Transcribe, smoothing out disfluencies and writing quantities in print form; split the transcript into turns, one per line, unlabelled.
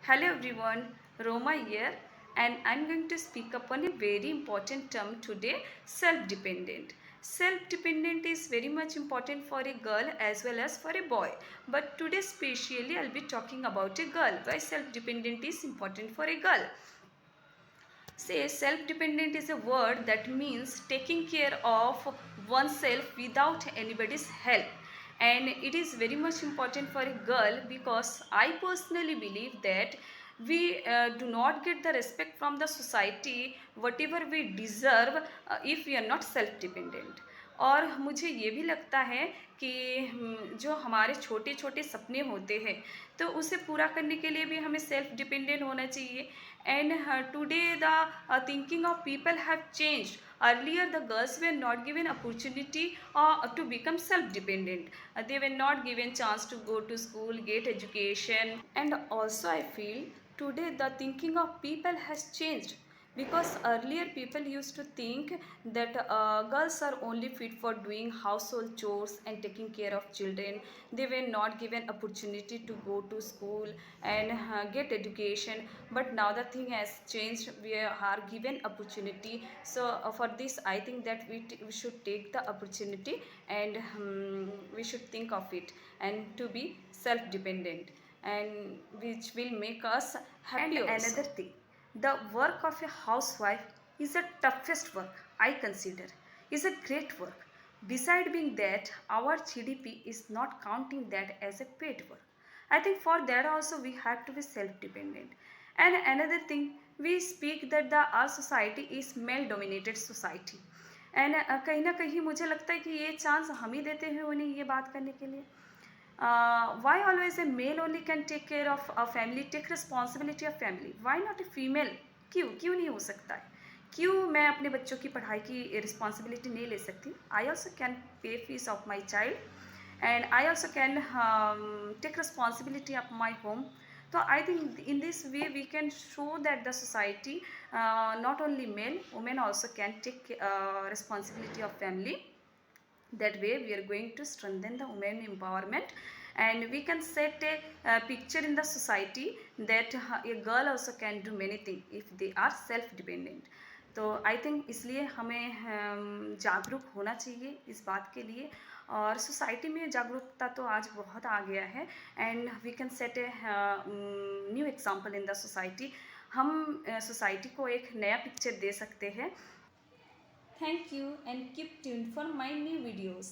Hello everyone, Roma here, and I'm going to speak upon a very important term today, self-dependent. Self-dependent is very much important for a girl as well as for a boy. But today specially I'll be talking about a girl. Why self-dependent is important for a girl? Say self-dependent is a word that means taking care of oneself without anybody's help, and it is very much important for a girl because I personally believe that we do not get the respect from the society whatever we deserve if we are not self-dependent. और मुझे ये भी लगता है कि जो हमारे छोटे छोटे सपने होते हैं तो उसे पूरा करने के लिए भी हमें सेल्फ डिपेंडेंट होना चाहिए. And today the thinking of people have changed. Earlier the girls were not given opportunity to become self-dependent. They were not given chance to go to school, get education. And also I feel today the thinking of people has changed, because earlier people used to think that girls are only fit for doing household chores and taking care of children. They were not given opportunity to go to school and get education. But now the thing has changed, we are given opportunity. So for this I think that we should take the opportunity, and we should think of it and to be self dependent, and which will make us happy. And also, another thing, the work of a housewife is the toughest work I consider, is a great work. Beside being that, our GDP is not counting that as a paid work. I think for that also we have to be self-dependent. And another thing, we speak that our society is male-dominated society. And कहीं ना कहीं मुझे लगता है कि ये chance हम ही देते हैं उन्हें ये बात करने के लिए. Why always a male only can take care of a family, take responsibility of family? Why not a female? क्यों क्यों नहीं हो सकता है? क्यों मैं अपने बच्चों की पढ़ाई की रिस्पॉन्सिबिलिटी नहीं ले सकती? I also can pay fees of my child, and I also can take responsibility of my home. So I think in this way we can show that the society, not only male, women also can take responsibility of family. That way we are going to strengthen the women empowerment, and we can set a picture in the society that a girl also can do many things if they are self dependent. तो I think इसलिए हमें जागरूक होना चाहिए इस बात के लिए, और सोसाइटी में जागरूकता तो आज बहुत आ गया है, and we can set a new example in the society. हम सोसाइटी को एक नया पिक्चर दे सकते हैं. Thank you and keep tuned for my new videos.